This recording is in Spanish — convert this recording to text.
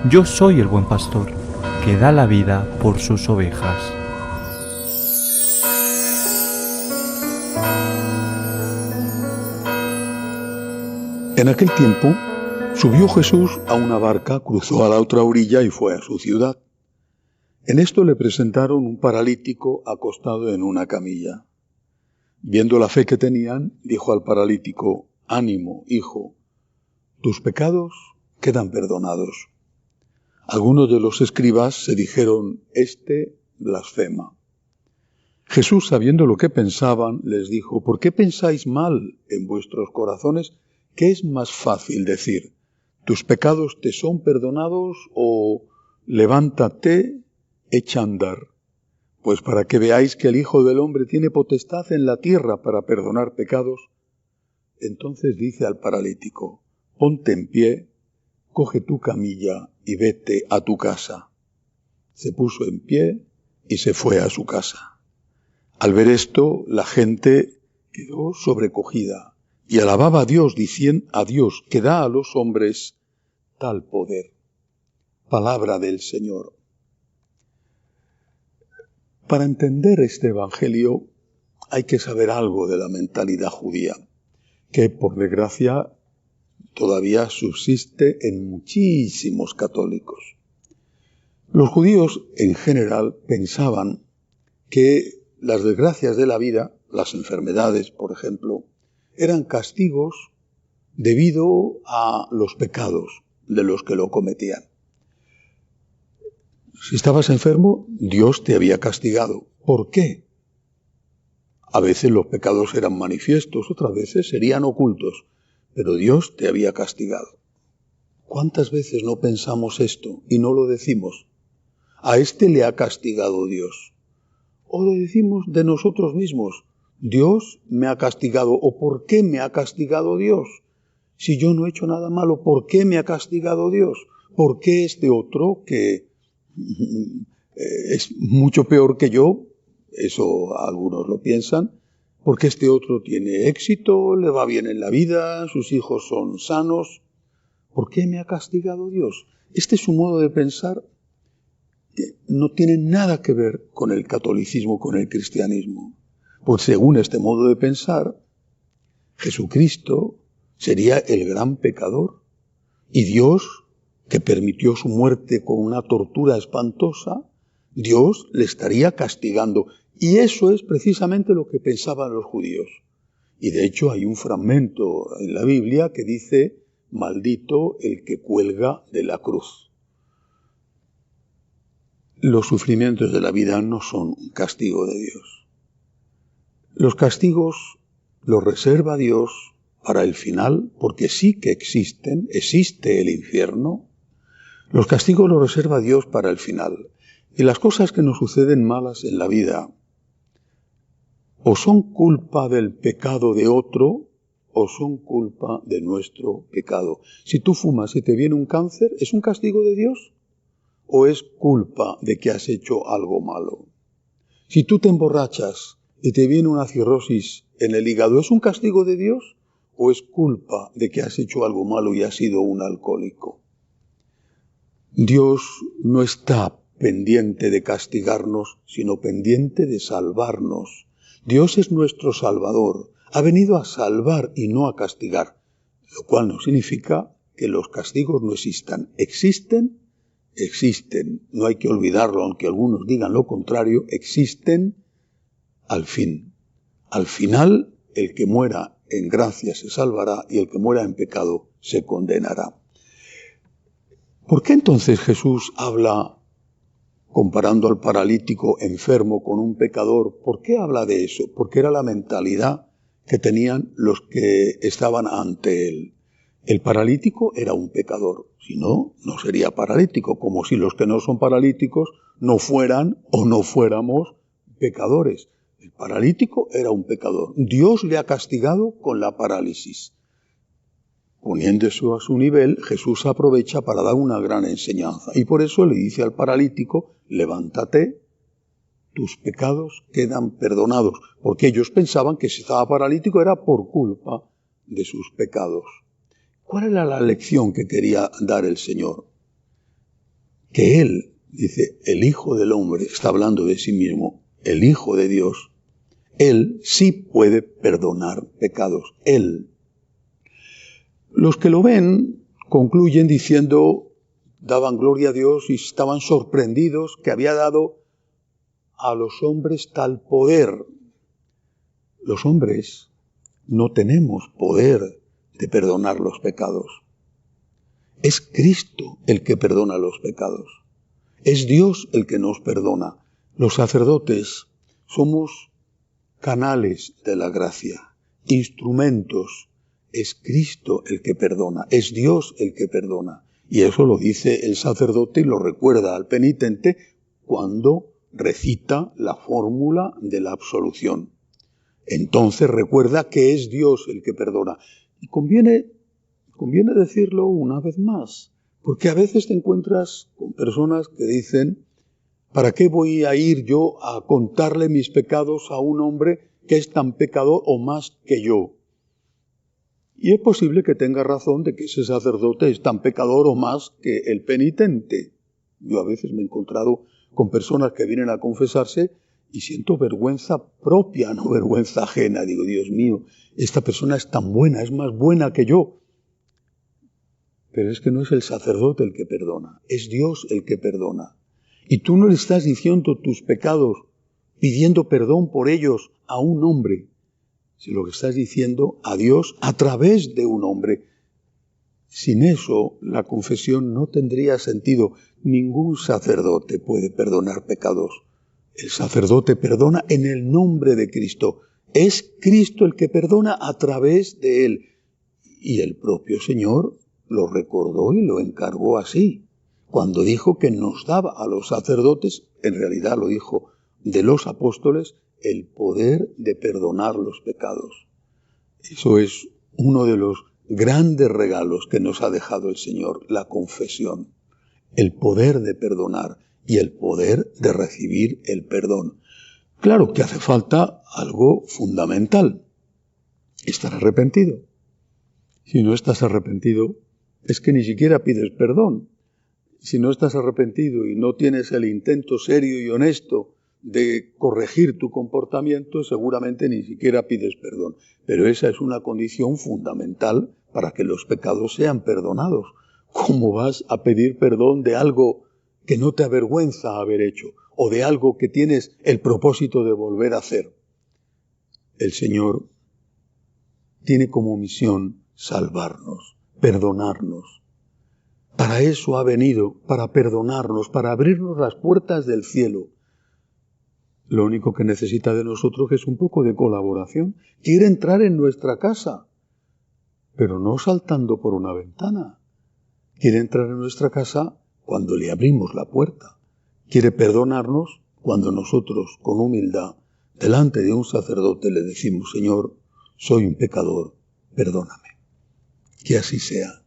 Yo soy el buen pastor, que da la vida por sus ovejas. En aquel tiempo, subió Jesús a una barca, cruzó a la otra orilla y fue a su ciudad. En esto le presentaron un paralítico acostado en una camilla. Viendo la fe que tenían, dijo al paralítico: «Ánimo, hijo, tus pecados quedan perdonados». Algunos de los escribas se dijeron: «Este blasfema». Jesús, sabiendo lo que pensaban, les dijo: «¿Por qué pensáis mal en vuestros corazones? ¿Qué es más fácil decir? ¿Tus pecados te son perdonados?» o «Levántate, echa a andar». Pues para que veáis que el Hijo del Hombre tiene potestad en la tierra para perdonar pecados. Entonces dice al paralítico: «Ponte en pie, coge tu camilla y vete a tu casa». Se puso en pie y se fue a su casa. Al ver esto, la gente quedó sobrecogida y alababa a Dios, diciendo a Dios, que da a los hombres tal poder. Palabra del Señor. Para entender este evangelio hay que saber algo de la mentalidad judía, que por desgracia todavía subsiste en muchísimos católicos. Los judíos en general pensaban que las desgracias de la vida, las enfermedades, por ejemplo, eran castigos debido a los pecados de los que lo cometían. Si estabas enfermo, Dios te había castigado. ¿Por qué? A veces los pecados eran manifiestos, otras veces serían ocultos, pero Dios te había castigado. ¿Cuántas veces no pensamos esto y no lo decimos? A este le ha castigado Dios. O lo decimos de nosotros mismos: Dios me ha castigado. ¿O por qué me ha castigado Dios? Si yo no he hecho nada malo, ¿por qué me ha castigado Dios? ¿Por qué este otro que es mucho peor que yo? Eso algunos lo piensan. Porque este otro tiene éxito, le va bien en la vida, sus hijos son sanos. ¿Por qué me ha castigado Dios? Este es un modo de pensar que no tiene nada que ver con el catolicismo, con el cristianismo. Pues según este modo de pensar, Jesucristo sería el gran pecador y Dios, que permitió su muerte con una tortura espantosa, Dios le estaría castigando. Y eso es precisamente lo que pensaban los judíos. Y de hecho hay un fragmento en la Biblia que dice: «Maldito el que cuelga de la cruz». Los sufrimientos de la vida no son un castigo de Dios. Los castigos los reserva Dios para el final, porque sí que existen, existe el infierno. Los castigos los reserva Dios para el final. Y las cosas que nos suceden malas en la vida o son culpa del pecado de otro o son culpa de nuestro pecado. Si tú fumas y te viene un cáncer, ¿es un castigo de Dios o es culpa de que has hecho algo malo? Si tú te emborrachas y te viene una cirrosis en el hígado, ¿es un castigo de Dios o es culpa de que has hecho algo malo y has sido un alcohólico? Dios no está pendiente de castigarnos, sino pendiente de salvarnos. Dios es nuestro Salvador. Ha venido a salvar y no a castigar, lo cual no significa que los castigos no existan. Existen, no hay que olvidarlo, aunque algunos digan lo contrario, existen al fin. Al final, el que muera en gracia se salvará y el que muera en pecado se condenará. ¿Por qué entonces Jesús habla comparando al paralítico enfermo con un pecador? ¿Por qué habla de eso? Porque era la mentalidad que tenían los que estaban ante él. El paralítico era un pecador, si no, no sería paralítico, como si los que no son paralíticos no fueran o no fuéramos pecadores. El paralítico era un pecador. Dios le ha castigado con la parálisis. Poniendo eso a su nivel, Jesús aprovecha para dar una gran enseñanza. Y por eso le dice al paralítico: «Levántate, tus pecados quedan perdonados». Porque ellos pensaban que si estaba paralítico era por culpa de sus pecados. ¿Cuál era la lección que quería dar el Señor? que Él, dice, el Hijo del Hombre, está hablando de sí mismo, el Hijo de Dios, Él sí puede perdonar pecados. Él. Los que lo ven concluyen diciendo, daban gloria a Dios y estaban sorprendidos que había dado a los hombres tal poder. Los hombres no tenemos poder de perdonar los pecados. Es Cristo el que perdona los pecados. Es Dios el que nos perdona. Los sacerdotes somos canales de la gracia, instrumentos. Es Cristo el que perdona, es Dios el que perdona. Y eso lo dice el sacerdote y lo recuerda al penitente cuando recita la fórmula de la absolución. Entonces recuerda que es Dios el que perdona. Y conviene decirlo una vez más, porque a veces te encuentras con personas que dicen, ¿para qué voy a ir yo a contarle mis pecados a un hombre que es tan pecador o más que yo? Y es posible que tenga razón de que ese sacerdote es tan pecador o más que el penitente. Yo a veces me he encontrado con personas que vienen a confesarse y siento vergüenza propia, no vergüenza ajena. Digo, Dios mío, esta persona es tan buena, es más buena que yo. Pero es que no es el sacerdote el que perdona, es Dios el que perdona. Y tú no le estás diciendo tus pecados, pidiendo perdón por ellos a un hombre, sino lo que estás diciendo a Dios a través de un hombre. Sin eso, la confesión no tendría sentido. Ningún sacerdote puede perdonar pecados. El sacerdote perdona en el nombre de Cristo. Es Cristo el que perdona a través de él. Y el propio Señor lo recordó y lo encargó así. Cuando dijo que nos daba a los sacerdotes, en realidad lo dijo de los apóstoles, el poder de perdonar los pecados. Eso es uno de los grandes regalos que nos ha dejado el Señor, la confesión. El poder de perdonar y el poder de recibir el perdón. Claro que hace falta algo fundamental, estar arrepentido. Si no estás arrepentido, es que ni siquiera pides perdón. Si no estás arrepentido y no tienes el intento serio y honesto de corregir tu comportamiento, seguramente ni siquiera pides perdón. Pero esa es una condición fundamental para que los pecados sean perdonados. ¿Cómo vas a pedir perdón de algo que no te avergüenza haber hecho o de algo que tienes el propósito de volver a hacer? El Señor tiene como misión salvarnos, perdonarnos. Para eso ha venido, para perdonarnos, para abrirnos las puertas del cielo. Lo único que necesita de nosotros es un poco de colaboración. Quiere entrar en nuestra casa, pero no saltando por una ventana. Quiere entrar en nuestra casa cuando le abrimos la puerta. Quiere perdonarnos cuando nosotros, con humildad, delante de un sacerdote le decimos, Señor, soy un pecador, perdóname. Que así sea.